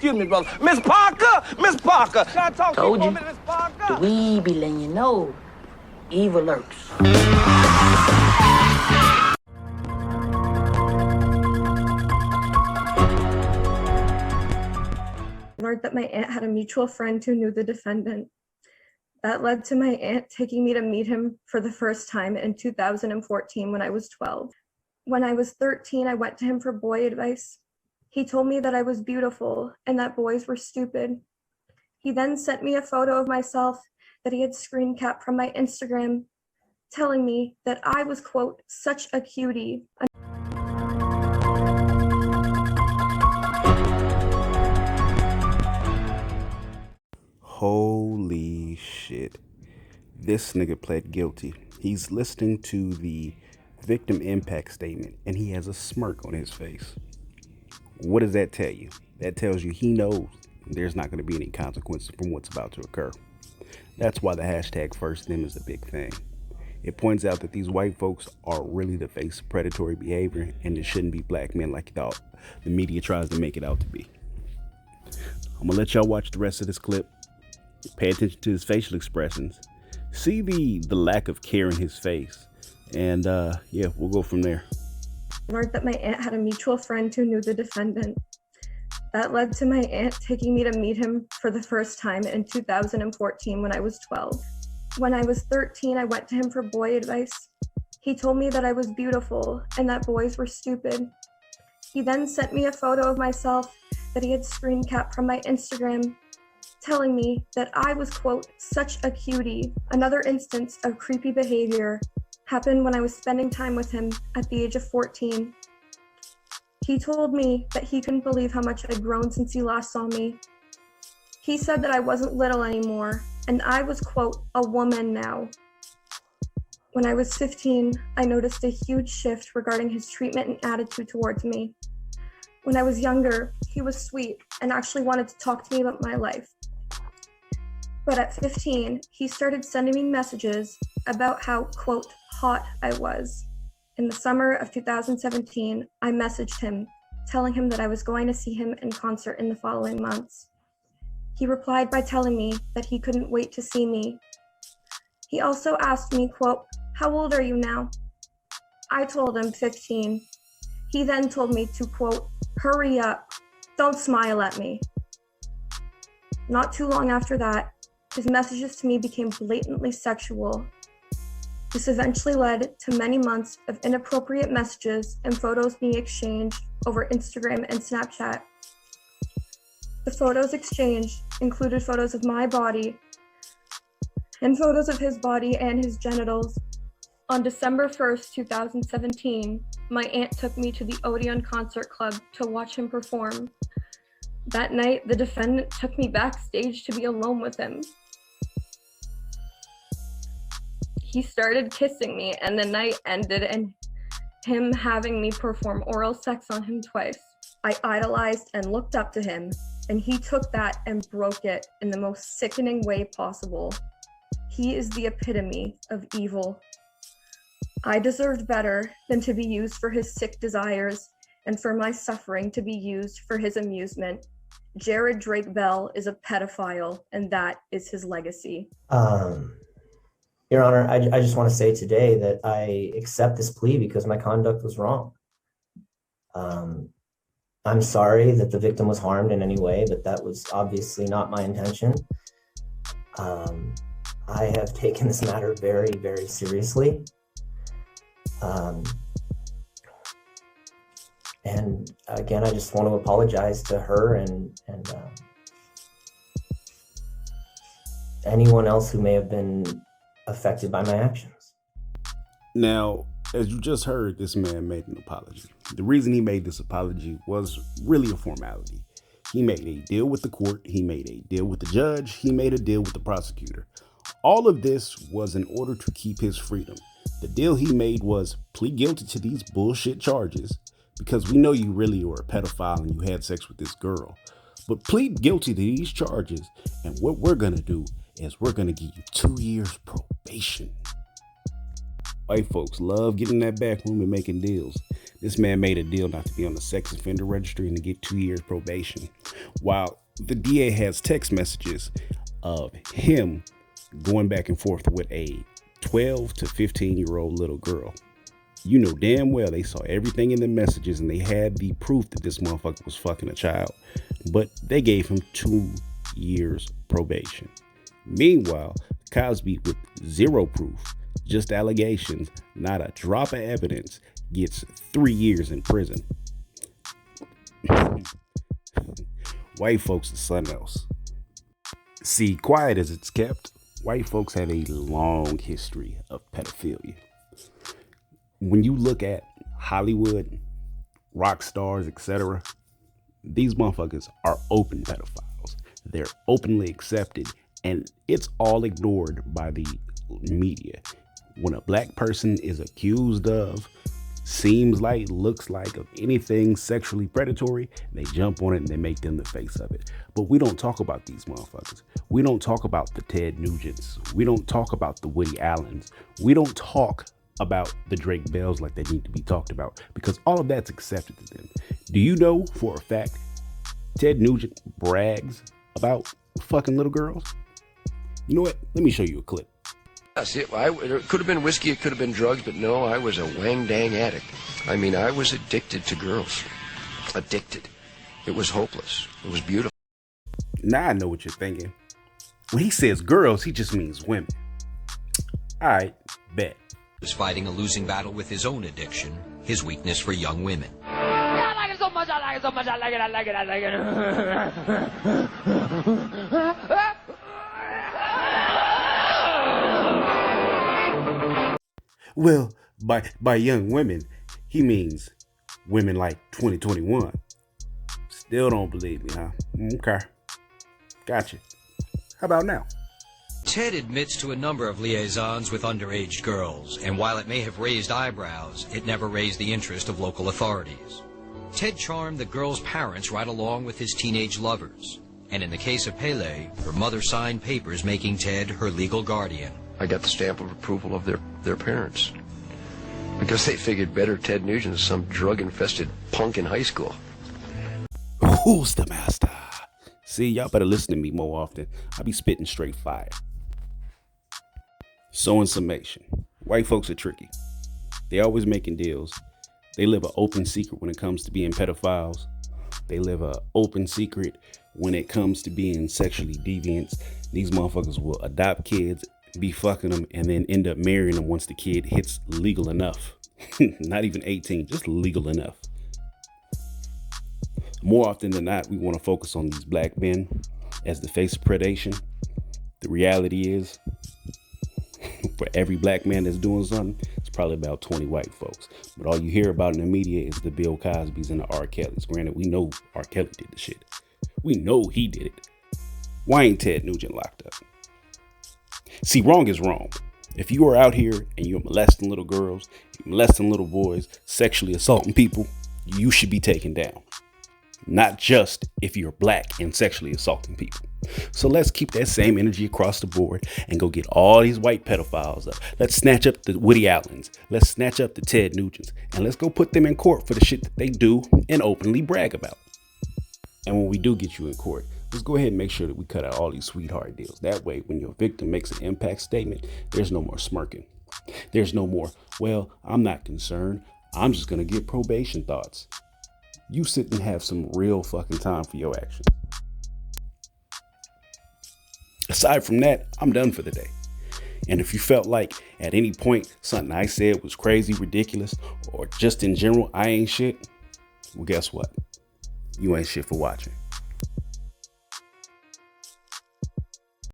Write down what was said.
excuse me, brother. Miss Parker! Miss Parker! Can I talk Told to you you. for a minute, Miss Parker? We be letting you know, evil lurks. Learned that my aunt had a mutual friend who knew the defendant. That led to my aunt taking me to meet him for the first time in 2014 when I was 12. When I was 13, I went to him for boy advice. He told me that I was beautiful and that boys were stupid. He then sent me a photo of myself that he had screen capped from my Instagram, telling me that I was, quote, such a cutie. Holy shit. This nigga pled guilty. He's listening to the victim impact statement and he has a smirk on his face. What does that tell you? That tells you he knows there's not going to be any consequences from what's about to occur. That's why the hashtag First Them is a big thing. It points out that these white folks are really the face of predatory behavior and it shouldn't be black men like the media tries to make it out to be. I'm gonna let y'all watch the rest of this clip. Pay attention to his facial expressions. See the lack of care in his face. And yeah, we'll go from there. Learned that my aunt had a mutual friend who knew the defendant. That led to my aunt taking me to meet him for the first time in 2014 when I was 12. When I was 13, I went to him for boy advice. He told me that I was beautiful and that boys were stupid. He then sent me a photo of myself that he had screen capped from my Instagram, telling me that I was, quote, such a cutie. Another instance of creepy behavior happened when I was spending time with him at the age of 14. He told me that he couldn't believe how much I'd grown since he last saw me. He said that I wasn't little anymore, and I was, quote, a woman now. When I was 15, I noticed a huge shift regarding his treatment and attitude towards me. When I was younger, he was sweet and actually wanted to talk to me about my life. But at 15, he started sending me messages about how, quote, hot I was. In the summer of 2017, I messaged him, telling him that I was going to see him in concert in the following months. He replied by telling me that he couldn't wait to see me. He also asked me, quote, how old are you now? I told him 15. He then told me to, quote, hurry up, don't smile at me. Not too long after that, his messages to me became blatantly sexual. This eventually led to many months of inappropriate messages and photos being exchanged over Instagram and Snapchat. The photos exchanged included photos of my body and photos of his body and his genitals. On December 1st, 2017, my aunt took me to the Odeon Concert Club to watch him perform. That night, the defendant took me backstage to be alone with him. He started kissing me, and the night ended in him having me perform oral sex on him twice. I idolized and looked up to him, and he took that and broke it in the most sickening way possible. He is the epitome of evil. I deserved better than to be used for his sick desires and for my suffering to be used for his amusement. Jared Drake Bell is a pedophile, and that is his legacy. Your Honor, I just want to say today that I accept this plea because my conduct was wrong. I'm sorry that the victim was harmed in any way, but that was obviously not my intention. I have taken this matter very, very seriously. And again, I just want to apologize to her and anyone else who may have been affected by my actions. Now, as you just heard, this man made an apology. The reason he made this apology was really a formality. He made a deal with the court. He made a deal with the judge. He made a deal with the prosecutor. All of this was in order to keep his freedom. The deal he made was plead guilty to these bullshit charges because we know you really were a pedophile and you had sex with this girl. But plead guilty to these charges, and what we're going to do is we're going to give you 2 years probation. White folks love getting in that back room and making deals. This man made a deal not to be on the sex offender registry and to get 2 years probation. While the DA has text messages of him going back and forth with a 12 to 15-year-old little girl. You know damn well they saw everything in the messages and they had the proof that this motherfucker was fucking a child. But they gave him 2 years probation. Meanwhile, Cosby, with zero proof, just allegations, not a drop of evidence, gets 3 years in prison. White folks is something else. See, quiet as it's kept, white folks have a long history of pedophilia. When you look at Hollywood, rock stars, etc., these motherfuckers are open pedophiles. They're openly accepted, and it's all ignored by the media. When a black person is accused of, seems like, looks like, of anything sexually predatory, they jump on it and they make them the face of it. But we don't talk about these motherfuckers. We don't talk about the Ted Nugents. We don't talk about the Woody Allens. We don't talk about the Drake Bells like they need to be talked about, because all of that's accepted to them. Do you know for a fact Ted Nugent brags about fucking little girls? You know what? Let me show you a clip. Yes, it could have been whiskey, it could have been drugs, but no, I was a wang-dang addict. I mean, I was addicted to girls. Addicted. It was hopeless. It was beautiful. Now I know what you're thinking. When he says girls, he just means women. All right, bet. Was fighting a losing battle with his own addiction, his weakness for young women. I like it so much, I like it so much, I like it, I like it, I like it. Well, by young women, he means women like 2021. Still don't believe me, huh? Okay. Gotcha. How about now? Ted admits to a number of liaisons with underage girls, and while it may have raised eyebrows, it never raised the interest of local authorities. Ted charmed the girls' parents right along with his teenage lovers, and in the case of Pele, her mother signed papers making Ted her legal guardian. I got the stamp of approval of their parents, because they figured better Ted Nugent than some drug-infested punk in high school. Who's the master? See, y'all better listen to me more often. I be spitting straight fire. So in summation, white folks are tricky. They always making deals. They live an open secret when it comes to being pedophiles. They live an open secret when it comes to being sexually deviants. These motherfuckers will adopt kids, be fucking them, and then end up marrying them once the kid hits legal enough. Not even 18, just legal enough. More often than not, we want to focus on these black men as the face of predation. The reality is, for every black man that's doing something, it's probably about 20 white folks. But all you hear about in the media is the Bill Cosbys and the R. Kellys. Granted, we know R. Kelly did the shit. We know he did it. Why ain't Ted Nugent locked up? See, wrong is wrong. If you are out here and you're molesting little girls, you're molesting little boys, sexually assaulting people, you should be taken down. Not just if you're black and sexually assaulting people. So let's keep that same energy across the board and go get all these white pedophiles up. Let's snatch up the Woody Allens. Let's snatch up the Ted Nugents. And let's go put them in court for the shit that they do and openly brag about. And when we do get you in court, let's go ahead and make sure that we cut out all these sweetheart deals. That way, when your victim makes an impact statement, there's no more smirking. There's no more, well, I'm not concerned. I'm just going to get probation thoughts. You sit and have some real fucking time for your actions. Aside from that, I'm done for the day. And if you felt like at any point something I said was crazy, ridiculous, or just in general, I ain't shit, well, guess what? You ain't shit for watching.